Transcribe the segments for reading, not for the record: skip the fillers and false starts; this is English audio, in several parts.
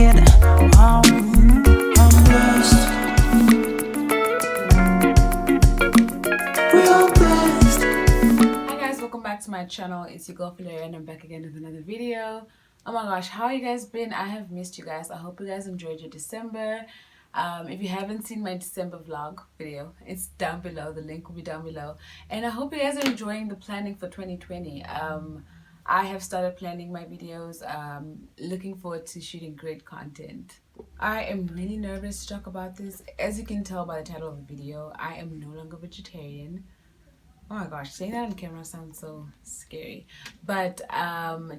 it. I'm blessed. We are blessed. Hi guys, welcome back to my channel. It's your girl Philaria and I'm back again with another video. Oh my gosh, how you guys been? I have missed you guys. I hope you guys enjoyed your December. If you haven't seen my December vlog video, it's down below. The link will be down below. And I hope you guys are enjoying the planning for 2020. I have started planning my videos. Looking forward to shooting great content. I am really nervous to talk about this. As you can tell by the title of the video, I am no longer vegetarian. Oh my gosh, saying that on camera sounds so scary. But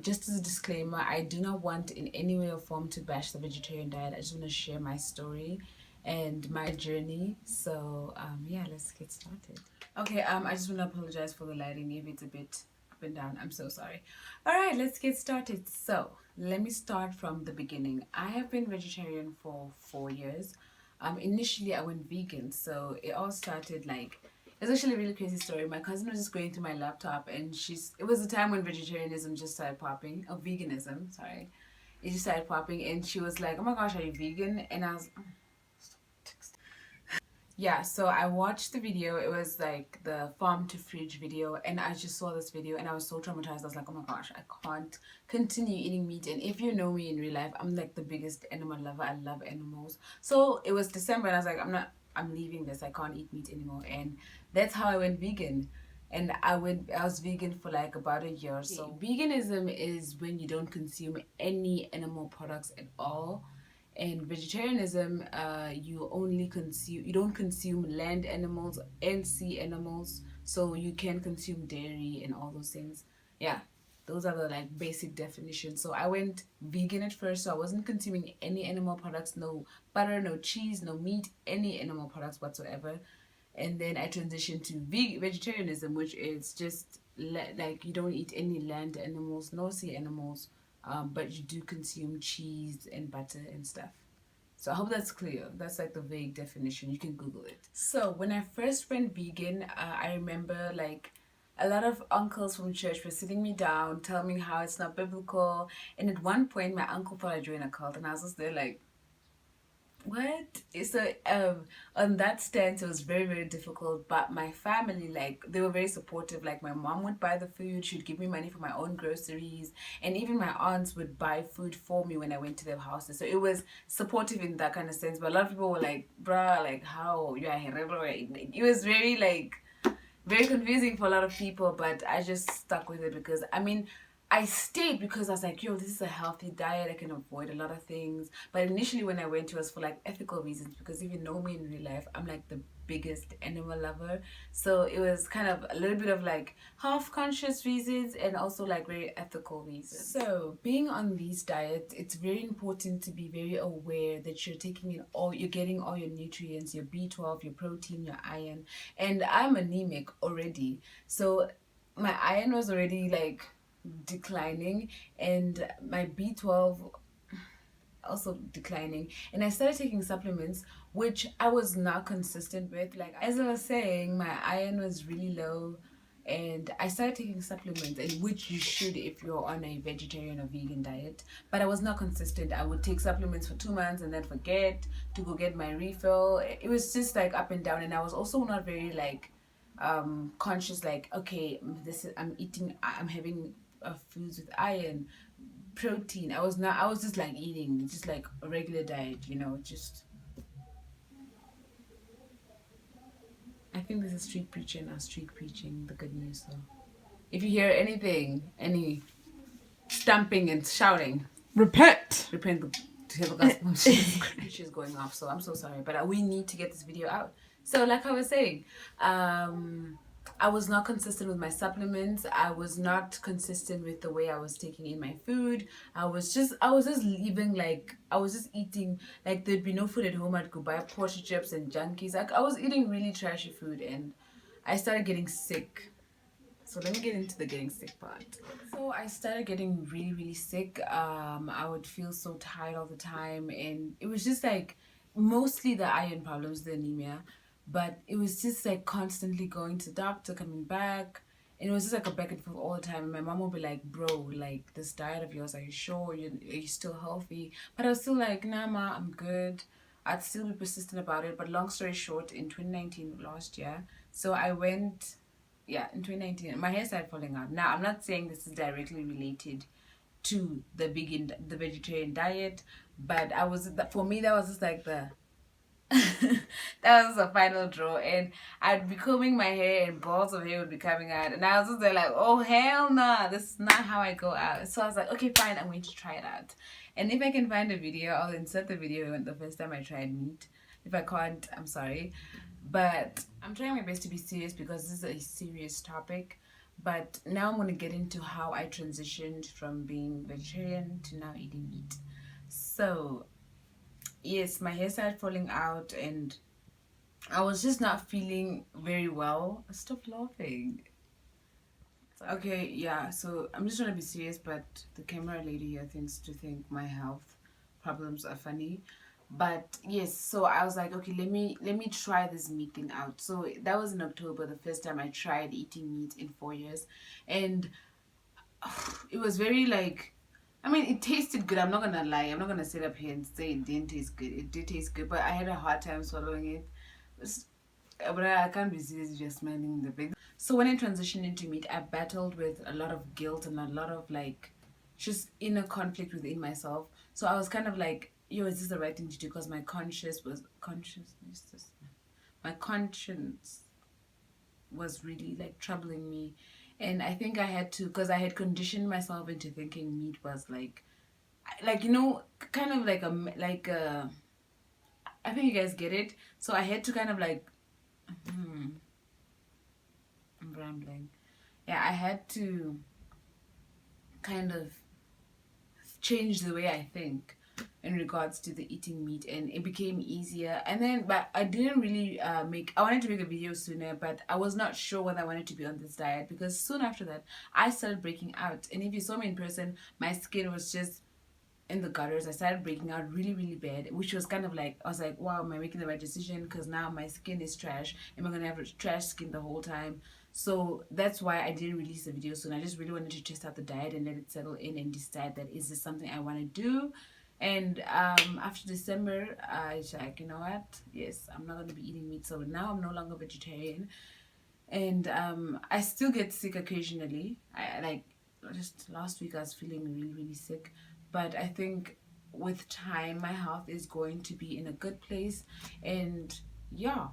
just as a disclaimer, I do not want in any way or form to bash the vegetarian diet. I just want to share my story and my journey. So yeah, let's get started. Okay, I just want to apologize for the lighting. Maybe it's a bit up and down. I'm so sorry. All right, let's get started. So let me start from the beginning. I have been vegetarian for 4 years. Initially, I went vegan. So it all started like... It's actually a really crazy story. My cousin was just going through my laptop and it was a time when vegetarianism just started popping. Oh, veganism, sorry. It just started popping and she was like, oh my gosh, are you vegan? And I was... Yeah, so I watched the video. It was like the farm to fridge video and I just saw this video and I was so traumatized. I was like, oh my gosh, I can't continue eating meat. And if you know me in real life, I'm like the biggest animal lover. I love animals. So it was December and I was like, I'm leaving this. I can't eat meat anymore. And that's how I went vegan. And I was vegan for like about a year. So veganism is when you don't consume any animal products at all. And vegetarianism, you don't consume land animals and sea animals, so you can consume dairy and all those things. Yeah, those are the like basic definitions. So I went vegan at first, so I wasn't consuming any animal products, no butter, no cheese, no meat, any animal products whatsoever. And then I transitioned to vegetarianism, which is just like you don't eat any land animals, no sea animals, but you do consume cheese and butter and stuff. So I hope that's clear. That's like the vague definition. You can Google it. So when I first went vegan, I remember like a lot of uncles from church were sitting me down, telling me how it's not biblical. And at one point, my uncle thought I joined a cult, and I was just there like, what? So on that stance it was very, very difficult, but my family, like, they were very supportive. Like my mom would buy the food, she'd give me money for my own groceries, and even my aunts would buy food for me when I went to their houses. So it was supportive in that kind of sense. But a lot of people were like, bruh, like, how you are herero? It was very like very confusing for a lot of people, but I just stuck with it because I stayed because I was like, yo, this is a healthy diet. I can avoid a lot of things. But initially when I went, it was for like ethical reasons, because if you know me in real life, I'm like the biggest animal lover. So it was kind of a little bit of like half conscious reasons and also like very ethical reasons. So being on these diets, it's very important to be very aware that you're you're getting all your nutrients, your B12, your protein, your iron. And I'm anemic already. So my iron was already like declining and my B12 also declining, and I started taking supplements which I was not consistent with. Like as I was saying, my iron was really low and I started taking supplements, and which you should if you're on a vegetarian or vegan diet, but I was not consistent. I would take supplements for 2 months and then forget to go get my refill. It was just like up and down, and I was also not very like conscious, like, okay, I'm having foods with iron, protein. I was just like eating just like a regular diet, just... I think this is street preaching. Now street preaching the good news. So if you hear any stamping and shouting, repent to hear the gospel. She's going off, so I'm so sorry, but we need to get this video out. So like I was saying, I was not consistent with my supplements. I was not consistent with the way I was taking in my food. I was just leaving, like, I was just eating, like, there'd be no food at home. I'd go buy portion chips and junkies. Like, I was eating really trashy food and I started getting sick. So let me get into the getting sick part. So I started getting really, really sick. I would feel so tired all the time, and it was just like mostly the iron problems, the anemia, but it was just like constantly going to the doctor, coming back, And it was just like a back and forth all the time. And my mom would be like, bro, like this diet of yours, are you sure? Are you still healthy? But I was still like, nah, ma, I'm good. I'd still be persistent about it. But long story short, in 2019, last year, so I went, yeah, in 2019, my hair started falling out. Now, I'm not saying this is directly related to the vegetarian diet, but for me, that was just like the that was the final draw, and I'd be combing my hair and balls of hair would be coming out, and I was just there like, oh hell nah, this is not how I go out. So I was like, okay fine, I'm going to try it out, and if I can find a video, I'll insert the video when the first time I tried meat. If I can't, I'm sorry, but I'm trying my best to be serious because this is a serious topic. But now I'm going to get into how I transitioned from being vegetarian to now eating meat. So yes, my hair started falling out and I was just not feeling very well. Stop laughing. Okay, yeah, so I'm just trying to be serious, but the camera lady here think my health problems are funny. But yes, so I was like, okay, let me try this meat thing out. So that was in October, the first time I tried eating meat in 4 years. And it was very like, I mean, it tasted good. I'm not gonna lie. I'm not gonna sit up here and say it didn't taste good. It did taste good, but I had a hard time swallowing it. But I can't be serious just smelling the big. So when I transitioned into meat, I battled with a lot of guilt and a lot of like just inner conflict within myself. So I was kind of like, yo, is this the right thing to do? Because my conscience was really like troubling me, and I think I had to, because I had conditioned myself into thinking meat was like kind of like a I think you guys get it. So I had to kind of like I'm rambling. Yeah, I had to kind of change the way I think in regards to the eating meat, and it became easier. And then, but I didn't really I wanted to make a video sooner, but I was not sure whether I wanted to be on this diet, because soon after that I started breaking out. And if you saw me in person, my skin was just in the gutters. I started breaking out really, really bad, which was kind of like, I was like, wow, am I making the right decision? Because now my skin is trash. Am I gonna have a trash skin the whole time? So that's why I didn't release the video soon. I just really wanted to test out the diet and let it settle in and decide that is this something I want to do. And after December, I was like, you know what? Yes, I'm not gonna be eating meat. So now I'm no longer vegetarian, and I still get sick occasionally. I like just last week I was feeling really, really sick, but I think with time my health is going to be in a good place. And yeah,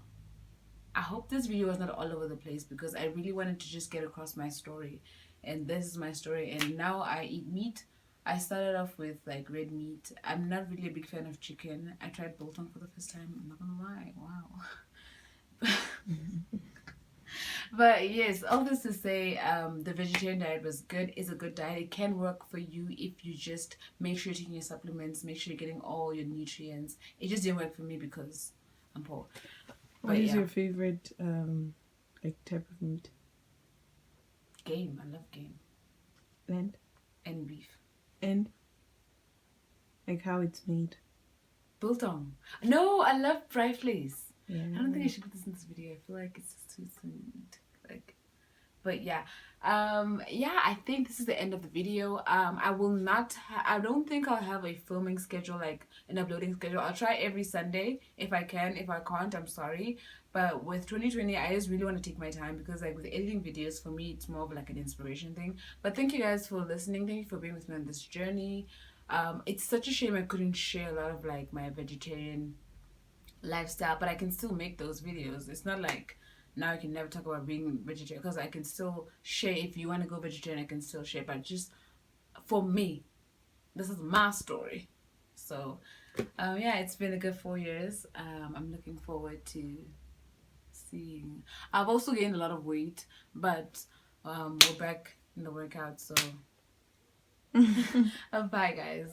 I hope this video was not all over the place, because I really wanted to just get across my story. And this is my story. And now I eat meat. I started off with like red meat. I'm not really a big fan of chicken. I tried biltong for the first time. I'm not gonna lie. Wow. But yes, all this to say, the vegetarian diet was good. It's a good diet. It can work for you if you just make sure you're taking your supplements, make sure you're getting all your nutrients. It just didn't work for me because I'm poor. What is your favorite like type of meat? Game. I love game. And beef. And like how it's made? Biltong. No, I love fried fleas. Yeah. I don't think I should put this in this video. I feel like it's just too soon. Like, but yeah, I think this is the end of the video. I will not. I don't think I'll have a filming schedule, like an uploading schedule. I'll try every Sunday if I can. If I can't, I'm sorry. But with 2020, I just really want to take my time, because like with editing videos, for me, it's more of like an inspiration thing. But thank you guys for listening. Thank you for being with me on this journey. It's such a shame I couldn't share a lot of like my vegetarian lifestyle, but I can still make those videos. It's not like now I can never talk about being vegetarian, because I can still share. If you want to go vegetarian, I can still share, but just for me, this is my story. So yeah, it's been a good 4 years. I'm looking forward to seeing. I've also gained a lot of weight, but we're back in the workout, so bye guys.